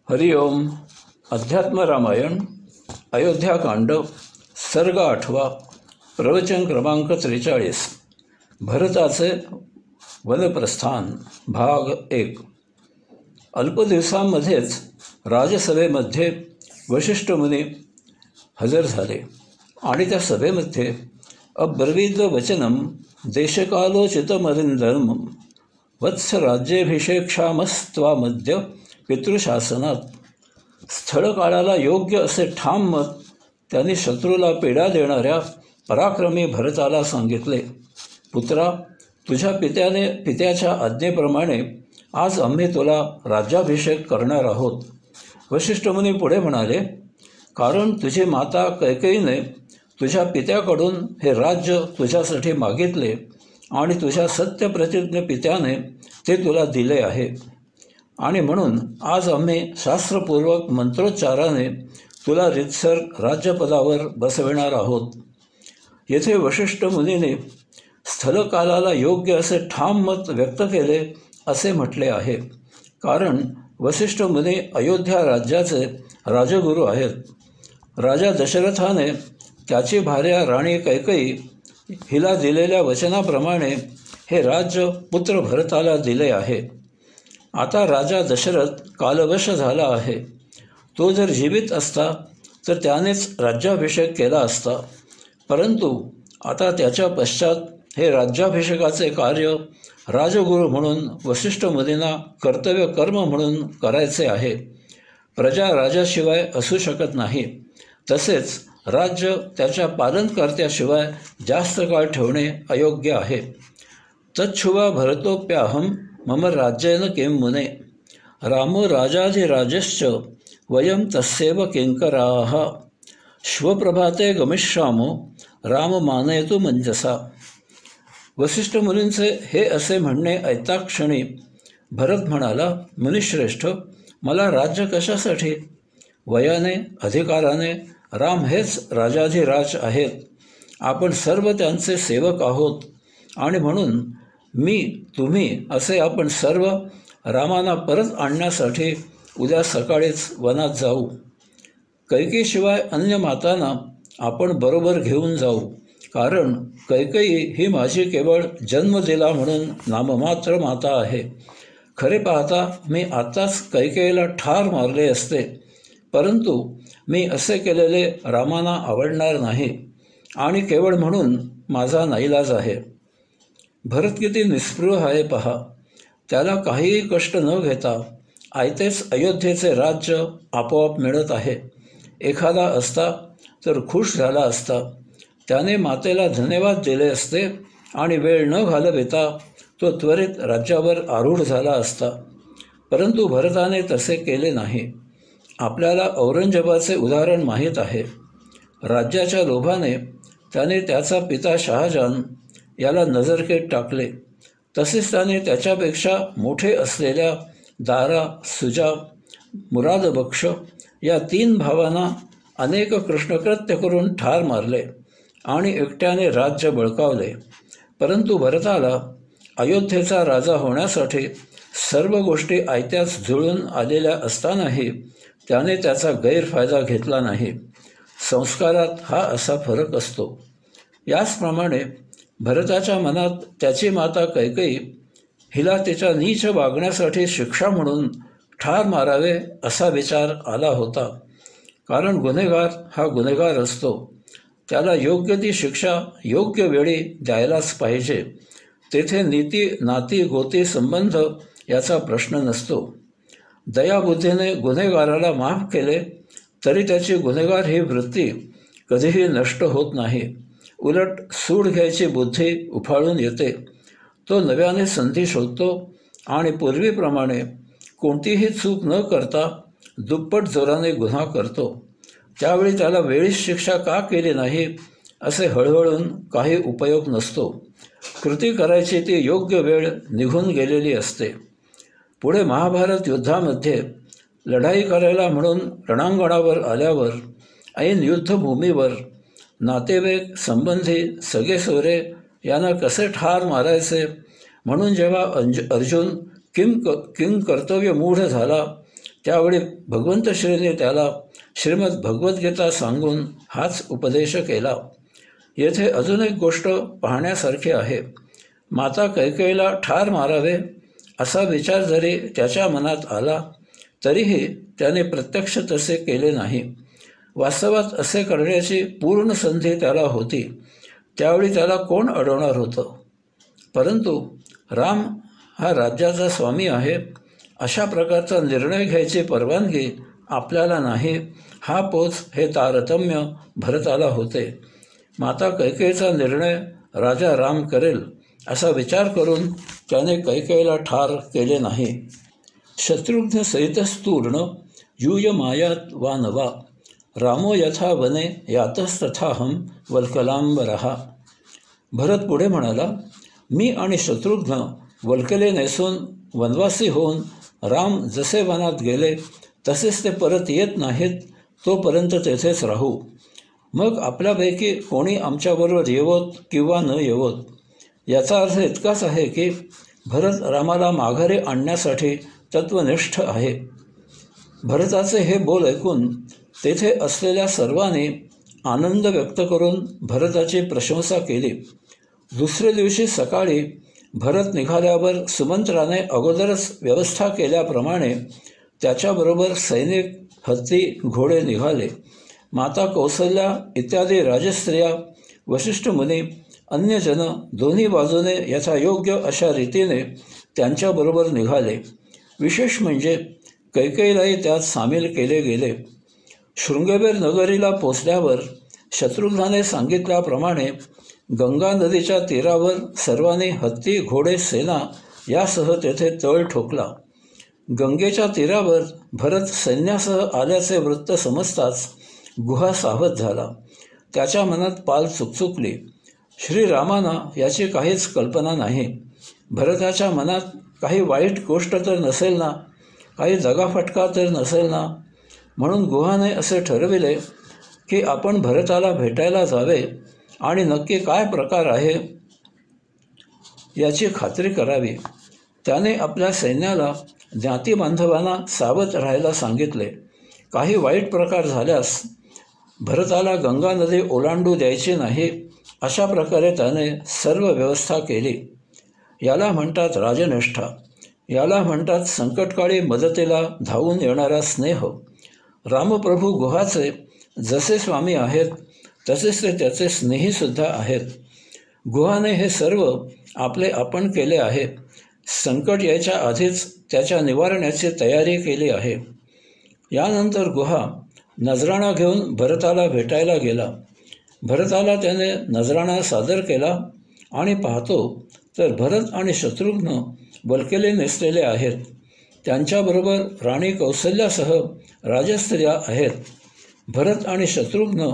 हरिओम. अध्यात्म रामायण अयोध्याकांड सर्ग 8 प्रवचन क्रमांक 43 भरताचे वनप्रस्थान भाग 1. अल्प दिवसांमध्येच राजसभेमध्ये वशिष्ठ मुनी हजर झाले आणि त्या सभेमध्ये अब्रवीद वचनम देशकालोचितमरिंदम वत्स राज्याभिषेक्षामस्त्वामद्य पितृशासनात स्थळकाळाला योग्य असे ठाम मत त्यांनी शत्रूला पीडा देणाऱ्या पराक्रमी भरताला सांगितले. पुत्रा, तुझ्या पित्याच्या आज्ञेप्रमाणे आज आम्ही तुला राज्याभिषेक करणार आहोत. वशिष्ठ मुनी पुढे म्हणाले, कारण तुझी माता कैकेयीने तुझ्या पित्याकडून हे राज्य तुझ्यासाठी मागितले आणि तुझ्या सत्यप्रतिज्ञ पित्याने ते तुला दिले आहे. आणि म्हणून आज आम्ही शास्त्रपूर्वक मंत्रोच्चाराने तुला रीतसर राज्यपदावर बसविणार आहोत. येथे वशिष्ठ मुनीने स्थलकालाला योग्य असे ठाम मत व्यक्त केले असे म्हटले आहे, कारण वशिष्ठ मुनी अयोध्या राज्याचे राजगुरू आहेत. राजा दशरथाने त्याची भार्या राणी कैकेयी हिला दिलेल्या वचनाप्रमाणे हे राज्य पुत्र भरताला दिले आहे. आता राजा दशरथ कालवश झाला आहे. तो जर जीवित असता तर त्यानेच राज्याभिषेक केला असता, परंतु आता त्याच्या पश्चात हे राज्याभिषेकाचे कार्य राजगुरू म्हणून वशिष्ठ मुनींना कर्तव्य कर्म म्हणून करायचे आहे. प्रजा राजाशिवाय असू शकत नाही, तसेच राज्य त्याच्या पालनकर्त्याशिवाय जास्त काळ ठेवणे अयोग्य आहे. तच्छुवा भरतोप्याहम मम राज्येन किं मुने रामो राजाधिराजश्च वयम तस्यैव किंकराः श्वप्रभाते गमिष्यामो राम मानयतु मंजसा. वसिष्ठ मुनींचे हे असे म्हणणे ऐकताक्षणी भरत म्हणाला, मुनिश्रेष्ठ, मला राज्य कशासाठी? वयाने अधिकाराने राम हेच राजाधिराज आहेत. आपण सर्व त्यांचे सेवक आहोत आणि म्हणून मी, तुम्ही असे आपण सर्व रामाना परत आणण्यासाठी उद्या सकाळीच वनात जाऊ. कैकेयीशिवाय अन्य मातांना आपण बरोबर घेऊन जाऊ, कारण कैकेयी ही माझी केवळ जन्म दिला म्हणून नाममात्र माता आहे. खरे पाहता मी आत्ताच कैकेयीला ठार मारले असते, परंतु मी असे केलेले रामाना आवडणार नाही आणि केवळ म्हणून माझा नाईलाज आहे. भरत किती निस्पृह आहे पहा. त्याला काहीही कष्ट न घेता आयतेच अयोध्येचे राज्य आपोआप मिळत आहे. एखादा असता तर खुश झाला असता. त्याने मातेला धन्यवाद दिले असते आणि वेळ न घालविता तो त्वरित राज्यावर आरूढ झाला असता, परंतु भरताने तसे केले नाही. आपल्याला औरंगजेबाचे उदाहरण माहीत आहे. राज्याच्या लोभाने त्याने त्याचा पिता शहाजहान याला नजरकेत टाकले. तसेच त्याने त्याच्यापेक्षा मोठे असलेल्या दारा, सुजा, मुरादबक्ष या 3 भावांना अनेक कृष्णकृत्य करून ठार मारले आणि एकट्याने राज्य बळकावले. परंतु भरताला अयोध्येचा राजा होण्यासाठी सर्व गोष्टी आयत्याच जुळून आलेल्या असतानाही त्याने त्याचा गैरफायदा घेतला नाही. संस्कारात हा असा फरक असतो. याचप्रमाणे भरताच्या मनात त्याची माता कैकेयी हिला तिच्या नीच वागण्यासाठी शिक्षा म्हणून ठार मारावे असा विचार आला होता. कारण गुन्हेगार हा गुन्हेगार असतो. त्याला योग्य ती शिक्षा योग्य वेळी द्यायलाच पाहिजे. तेथे नीती, नाती, गोती, संबंध याचा प्रश्न नसतो. दयाबुद्धीने गुन्हेगाराला माफ केले तरी त्याची गुन्हेगार ही वृत्ती कधीही नष्ट होत नाही. उलट सूड घ्यायची बुद्धी उफाळून येते. तो नव्याने संधी शोधतो आणि पूर्वीप्रमाणे कोणतीही चूक न करता दुप्पट जोराने गुन्हा करतो. त्यावेळी त्याला वेळीच शिक्षा का केली नाही असे हळहळून काही उपयोग नसतो. कृती करायची ती योग्य वेळ निघून गेलेली असते. पुढे महाभारत युद्धामध्ये लढाई करायला म्हणून रणांगणावर आल्यावर ऐन युद्धभूमीवर नातेवाईक, संबंधी, सगेसोरे यांना कसे ठार मारायचे म्हणून जेव्हा अर्जुन किंग कर्तव्य मूढ झाला त्यावेळी भगवंत श्रीने त्याला श्रीमद भगवद्गीता सांगून हाच उपदेश केला. येथे अजून एक गोष्ट पाहण्यासारखी आहे. माता कैकेयीला ठार मारावे असा विचार जरी त्याच्या मनात आला तरीही त्याने प्रत्यक्ष तसे केले नाही. वास्तवात असे करण्याची पूर्ण संधी त्याला होती. त्यावेळी त्याला कोण अडवणार होतं? परंतु राम हा राज्याचा स्वामी आहे. अशा प्रकारचा निर्णय घ्यायची परवानगी आपल्याला नाही. हा पोच हे तारतम्य भरताला होते. माता कैकेयीचा निर्णय राजा राम करेल असा विचार करून त्याने कैकेयीला ठार केले नाही. शत्रुघ्न सहितस्तूर्ण यूयमायात वा नवा रामो यथा वने यातस्तथाहम वल्कलांबरहा. भरत पुढे म्हणाला, मी आणि शत्रुघ्न वल्कले नेसून वनवासी होऊन राम जसे वनात गेले तसेच ते परत येत नाहीत तोपर्यंत तेथेच राहू. मग आपल्यापैकी कोणी आमच्याबरोबर येवोत किंवा न येवोत. याचा अर्थ इतकाच आहे की भरत रामाला माघारी आणण्यासाठी तत्वनिष्ठ आहे. भरताचे हे बोल ऐकून तेथे असलेल्या सर्वांनी आनंद व्यक्त करून भरताची प्रशंसा केली. दुसऱ्या दिवशी सकाळी भरत निघाल्यावर सुमंत्राने अगोदरच व्यवस्था केल्याप्रमाणे त्याच्याबरोबर सैनिक, हत्ती, घोडे निघाले. माता कौसल्या इत्यादी राजस्त्रिया, वशिष्ठ मुनी, अन्य जन दोन्ही बाजूने यथायोग्य अशा रीतीने त्यांच्याबरोबर निघाले. विशेष म्हणजे कैकेयीलाही त्यात सामील केले गेले. शृंगेबेर नगरीला पोचल्यावर शत्रुघ्नाने सांगितल्याप्रमाणे गंगा नदीच्या तीरावर सर्वांनी हत्ती, घोडे, सेना यासह तेथे तळ ठोकला. गंगेच्या तीरावर भरत सैन्यासह आल्याचे वृत्त समजताच गुहा सावध झाला. त्याच्या मनात पाल चुकचुकली. श्रीरामांना याची काहीच कल्पना नाही. भरताच्या मनात काही वाईट गोष्ट तर नसेल ना, काही दगाफटका तर नसेल ना. म्हणून गुहाने असे ठरविले की आपण भरताला भेटायला जावे आणि नक्की काय प्रकार आहे याची खात्री करावी. त्याने आपल्या सैन्याला ज्ञाती बांधवांना सावध राहायला सांगितले. काही वाईट प्रकार झाल्यास भरताला गंगा नदी ओलांडू द्यायची नाही अशा प्रकारे त्याने सर्व व्यवस्था केली. याला म्हणतात राजनिष्ठा. याला म्हणतात संकटकाळी मदतीला धावून येणारा स्नेह. रामप्रभू गुहाचे जसे स्वामी आहेत तसेच ते त्याचे स्नेहीसुद्धा आहेत. गुहाने हे सर्व आपले आपण केले आहे. संकट यायच्या आधीच त्याच्या निवारण्याची तयारी केली आहे. यानंतर गुहा नजराणा घेऊन भरताला भेटायला गेला. भरताला त्याने नजराणा सादर केला आणि पाहतो तर भरत आणि शत्रुघ्न वल्कले नेसलेले आहेत. त्यांच्याबरोबर राणी कौसल्यासह राजस्त्रिया आहेत. भरत आणि शत्रुघ्न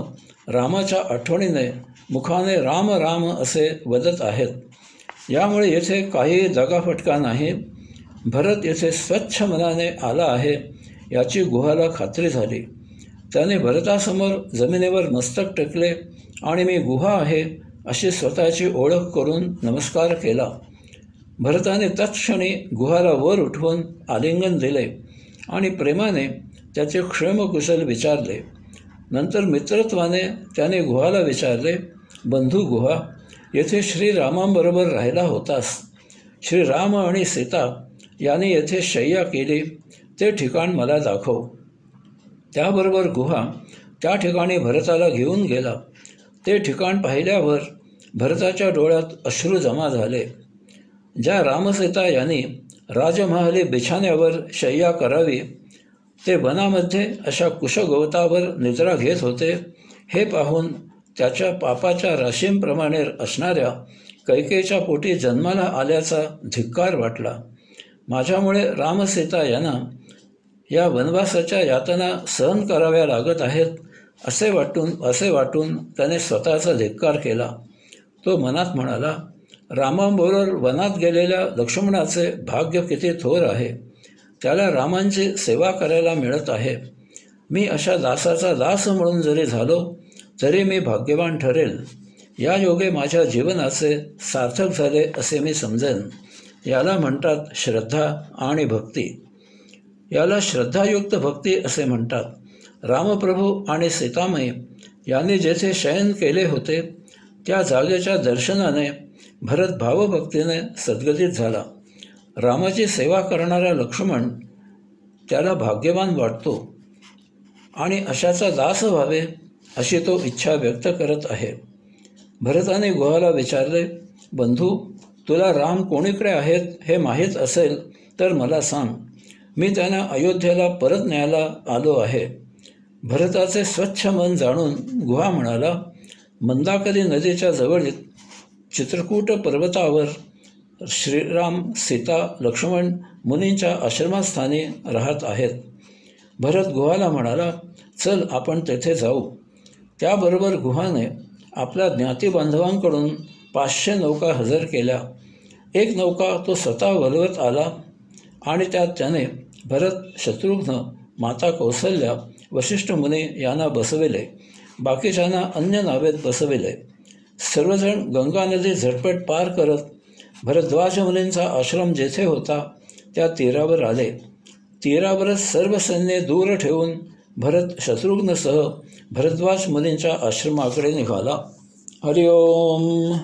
रामाच्या आठवणीने मुखाने राम राम असे वदत आहेत. यामुळे येथे काही दगाफटका नाही. भरत येथे स्वच्छ मनाने आला आहे याची गुहाला खात्री झाली. त्याने भरतासमोर जमिनीवर मस्तक टेकले आणि मी गुहा आहे अशी स्वतःची ओळख करून नमस्कार केला. भरताने तत्क्षणी गुहाला वर उठवून आलिंगन दिले आणि प्रेमाने त्याचे क्षेमकुशल विचारले. नंतर मित्रत्वाने त्याने गुहाला विचारले, बंधू गुहा, येथे श्रीरामांबरोबर राहिला होतास. श्रीराम आणि सीता यांनी येथे शय्या केली ते ठिकाण मला दाखव. त्याबरोबर गुहा त्या ठिकाणी भरताला घेऊन गेला. ते ठिकाण पाहिल्यावर भरताच्या डोळ्यात अश्रू जमा झाले. ज्या रामसीता यांनी राजमहाली बिछाण्यावर शय्या करावी ते वनामध्ये अशा कुशगवतावर निद्रा घेत होते हे पाहून त्याच्या पापाच्या राशींप्रमाणे असणाऱ्या कैकेयीच्या पोटी जन्माला आल्याचा धिक्कार वाटला. माझ्यामुळे रामसीता यांना या वनवासाच्या यातना सहन कराव्या लागत आहेत असे वाटून त्याने स्वतःचा धिक्कार केला. तो मनात म्हणाला, रामाबरोबर वनात गेलेल्या लक्ष्मणाचे भाग्य किती थोर आहे. त्याला रामांची सेवा करायला मिळत आहे. मी अशा दासाचा दास म्हणून जरी झालो तरी मी भाग्यवान ठरेल. या योगे माझ्या जीवनाचे सार्थक झाले असे मी समजेन. याला म्हणतात श्रद्धा आणि भक्ती. याला श्रद्धायुक्त भक्ती असे म्हणतात. रामप्रभू आणि सीतामाई यांनी जेथे शयन केले होते त्या जागेच्या दर्शनाने भरत भावभक्तीने सद्गतीत झाला. रामाची सेवा करणारा लक्ष्मण त्याला भाग्यवान वाटतो आणि अशाचा दास व्हावे अशी तो इच्छा व्यक्त करत आहे. भरताने गुहाला विचारले, बंधू, तुला राम कोणीकडे आहेत हे माहीत असेल तर मला सांग. मी त्यांना अयोध्येला परत न्यायला आलो आहे. भरताचे स्वच्छ मन जाणून गुहा म्हणाला, मंदाकिनी नदीच्या जवळील चित्रकूट पर्वतावर श्रीराम, सीता, लक्ष्मण मुनींच्या आश्रमस्थानी राहत आहेत. भरत गुहाला म्हणाला, चल आपण तेथे जाऊ. त्याबरोबर गुहाने आपल्या ज्ञातिबांधवांकडून 500 नौका हजर केल्या. एक नौका तो स्वतः वलवत आला आणि त्यात त्याने भरत, शत्रुघ्न, माता कौसल्या, वशिष्ठ मुनी यांना बसविले. बाकीच्यांना अन्य नावेत बसविले. सर्वजण गंगा नदी झटपट पार करत भरद्वाज मुनींचा आश्रम जेथे होता त्या तीरावर आले. तीरावरच सर्व सैन्य दूर ठेवून भरत शत्रुघ्नसह भरद्वाज मुनींच्या आश्रमाकडे निघाला. हरिओम.